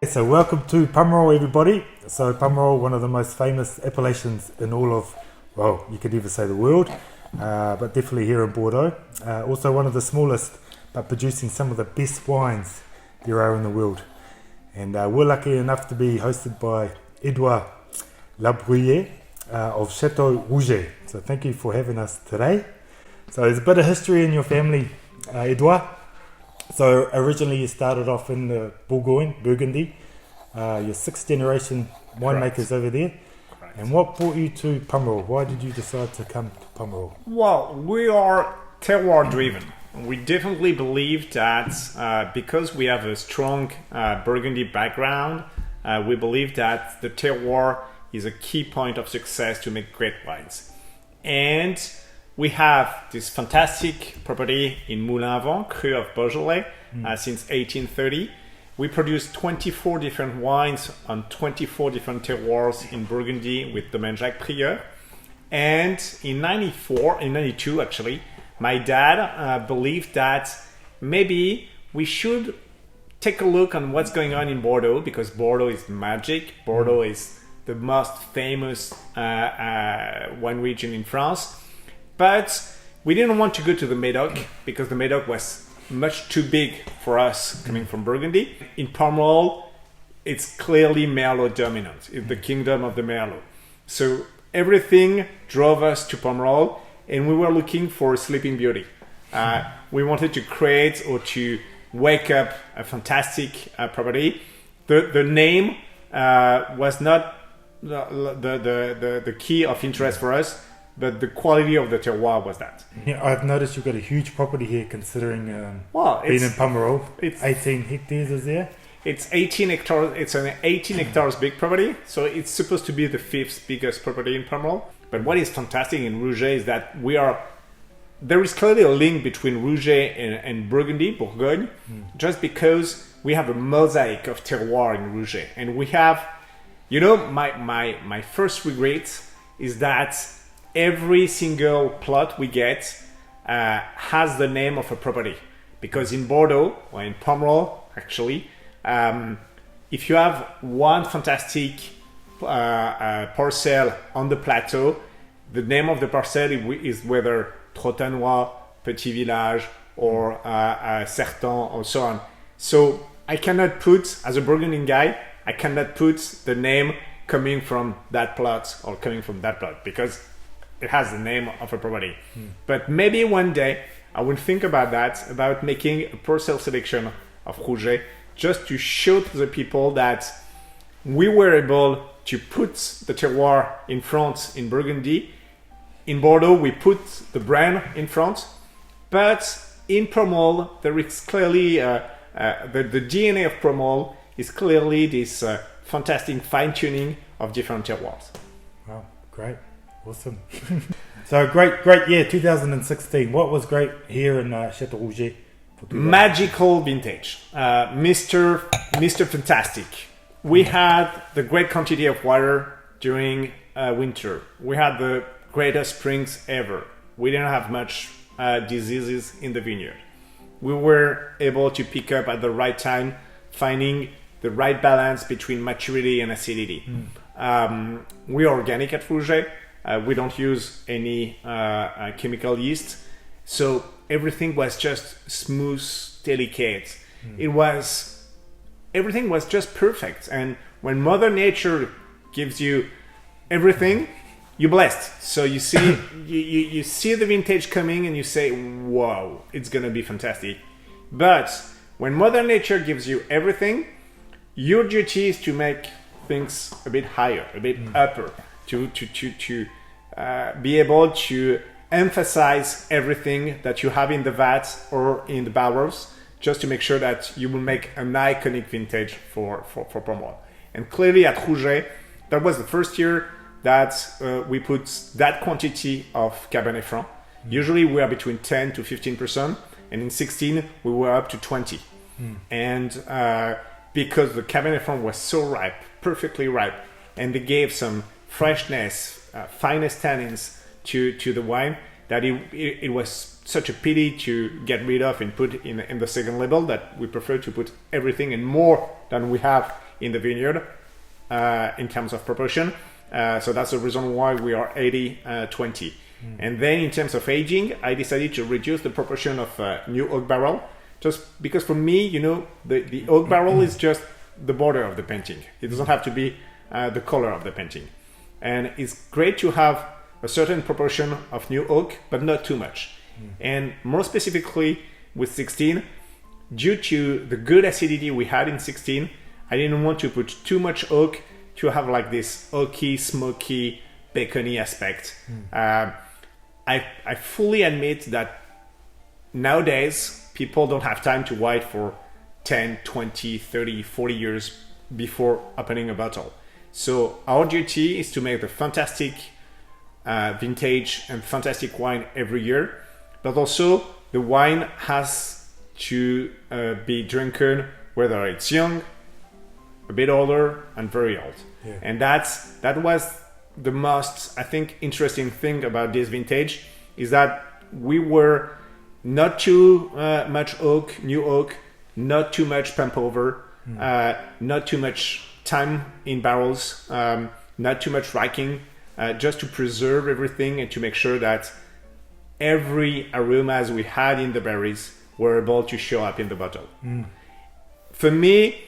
So welcome to Pomerol, everybody. So Pomerol, one of the most famous appellations in all of, well, you could even say the world, but definitely here in Bordeaux. Also one of the smallest, but producing some of the best wines there are in the world. And we're lucky enough to be hosted by Edouard Labrouillet of Château Rouget. So thank you for having us today. So there's a bit of history in your family, Edouard. So originally you started off in the Bourgogne, Burgundy. You're sixth generation winemakers over there. Correct. And what brought you to Pomerol? Why did you decide to come to Pomerol? Well, we are terroir driven. We definitely believe that because we have a strong Burgundy background, we believe that the terroir is a key point of success to make great wines. And we have this fantastic property in Moulin-Vent, Cru of Beaujolais, since 1830. We produce 24 different wines on 24 different terroirs in Burgundy with Domaine Jacques Prieur. And in 92 actually, my dad believed that maybe we should take a look on what's going on in Bordeaux, because Bordeaux is magic. Bordeaux is the most famous wine region in France. But we didn't want to go to the Médoc because the Médoc was much too big for us coming from Burgundy. In Pomerol, it's clearly Merlot dominant. It's the kingdom of the Merlot. So everything drove us to Pomerol, and we were looking for a sleeping beauty. We wanted to create or to wake up a fantastic property. The name was not the key of interest for us, but the quality of the terroir was that. Yeah, I've noticed you've got a huge property here considering being in Pomerol. It's 18 hectares is there? It's 18 hectares. It's an 18 hectares big property, so it's supposed to be the fifth biggest property in Pomerol. But what is fantastic in Rouget is that there is clearly a link between Rouget and Burgundy, Bourgogne, just because we have a mosaic of terroir in Rouget. And we have, my first regret is that every single plot we get has the name of a property. Because in Bordeaux, or in Pomerol, actually, if you have one fantastic parcel on the plateau, the name of the parcel is whether Trotanois, Petit Village, or Certan, or so on. So I cannot put, as a Burgundian guy, I cannot put the name coming from that plot or coming from that plot, because it has the name of a property. But maybe one day I will think about that, about making a parcel selection of Rouget, just to show to the people that we were able to put the terroir in front in Burgundy. In Bordeaux, we put the brand in front, but in Pomerol, there is clearly the DNA of Pomerol is clearly this fantastic fine-tuning of different terroirs. Wow, great. Awesome. So great year, 2016. What was great here in Château Rouget? Magical vintage. Mr. Fantastic. We had the great quantity of water during winter. We had the greatest springs ever. We didn't have much diseases in the vineyard. We were able to pick up at the right time, finding the right balance between maturity and acidity. We are organic at Rouget. We don't use any chemical yeast, so everything was just smooth, delicate. Everything was just perfect. And when Mother Nature gives you everything, you're blessed. So you see, you see the vintage coming, and you say, "Wow, it's gonna be fantastic." But when Mother Nature gives you everything, your duty is to make things a bit higher, a bit upper. To be able to emphasize everything that you have in the vat or in the barrels, just to make sure that you will make an iconic vintage for Pomerol. And clearly at Rouget, that was the first year that we put that quantity of Cabernet Franc. Usually we are between 10 to 15%, and in 16 we were up to 20. And because the Cabernet Franc was so ripe, perfectly ripe, and they gave some freshness, finest tannins to the wine, that it was such a pity to get rid of and put in the second label, that we prefer to put everything and more than we have in the vineyard in terms of proportion. So that's the reason why we are 80-20. And then in terms of aging, I decided to reduce the proportion of new oak barrel, just because for me, the oak barrel is just the border of the painting. It doesn't have to be the color of the painting. And it's great to have a certain proportion of new oak, but not too much. And more specifically with 16, due to the good acidity we had in 16, I didn't want to put too much oak to have like this oaky, smoky, bacony aspect. I fully admit that nowadays people don't have time to wait for 10, 20, 30, 40 years before opening a bottle. So our duty is to make the fantastic vintage and fantastic wine every year, but also the wine has to be drinking whether it's young, a bit older, and very old. Yeah. And that was the most, I think, interesting thing about this vintage, is that we were not too much oak, new oak, not too much pump over, not too much time in barrels, not too much racking, just to preserve everything and to make sure that every aromas we had in the berries were able to show up in the bottle. For me,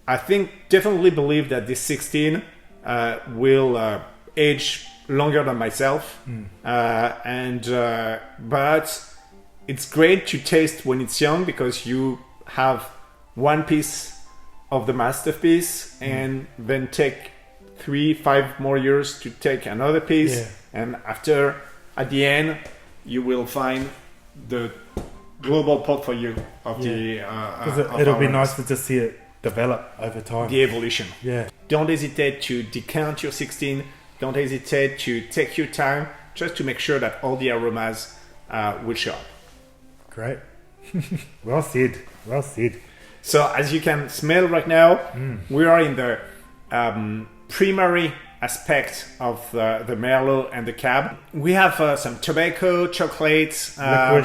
I think definitely believe that this 16 will age longer than myself, but it's great to taste when it's young, because you have one piece of the masterpiece and then take 3-5 more years to take another piece, and after, at the end, you will find the global portfolio of the it'll be nice to just see it develop over time, the evolution. Don't hesitate to decant your 16. Don't hesitate to take your time, just to make sure that all the aromas will show up. Great. Well said. So as you can smell right now, we are in the primary aspect of the Merlot and the Cab. We have some tobacco, chocolate, a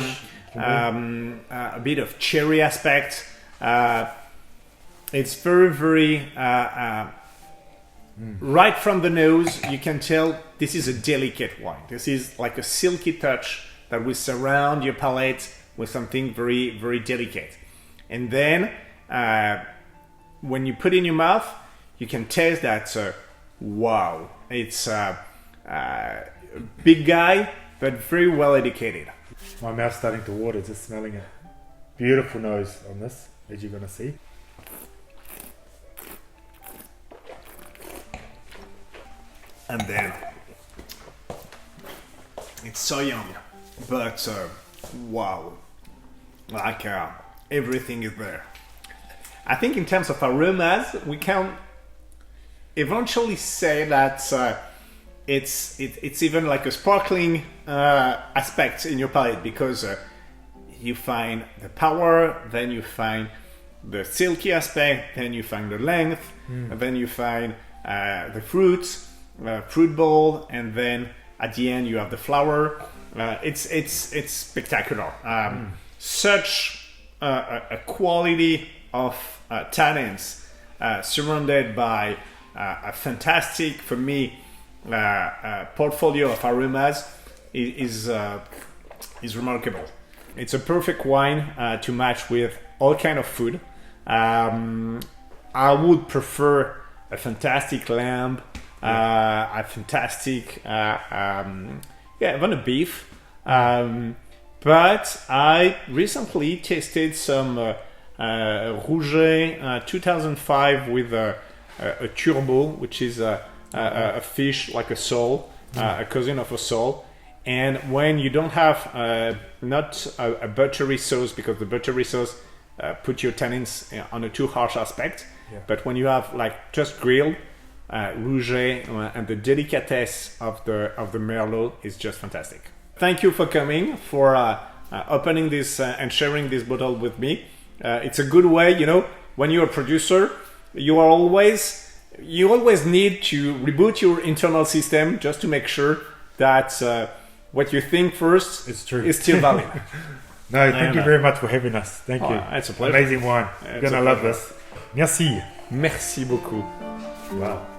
bit of cherry aspect. It's very, very right from the nose, you can tell this is a delicate wine. This is like a silky touch that will surround your palate with something very, very delicate. And then when you put it in your mouth, you can taste that, wow, it's a big guy, but very well educated. My mouth's starting to water just smelling it. Beautiful nose on this, as you're going to see. And then it's so young, but wow, like everything is there. I think in terms of aromas, we can eventually say that it's even like a sparkling aspect in your palate, because you find the power, then you find the silky aspect, then you find the length, and then you find the fruits. Fruit bowl, and then at the end you have the flower. It's spectacular. Such a quality of tannins, surrounded by a fantastic, for me, portfolio of aromas is remarkable. It's a perfect wine to match with all kind of food. I would prefer a fantastic lamb. A fantastic, even a beef. But I recently tasted some Rouget 2005 with a turbo, which is a fish like a sole, a cousin of a sole. And when you don't have not a buttery sauce, because the buttery sauce put your tannins on a too harsh aspect, but when you have like just grilled, Rouget and the delicatesse of the Merlot is just fantastic. Thank you for coming, for opening this and sharing this bottle with me. It's a good way, when you're a producer, you always need to reboot your internal system just to make sure that what you think first is still valid. No, thank you very much for having us. Thank you. It's a pleasure. Amazing wine. You're going to love this. Merci. Merci beaucoup. Wow.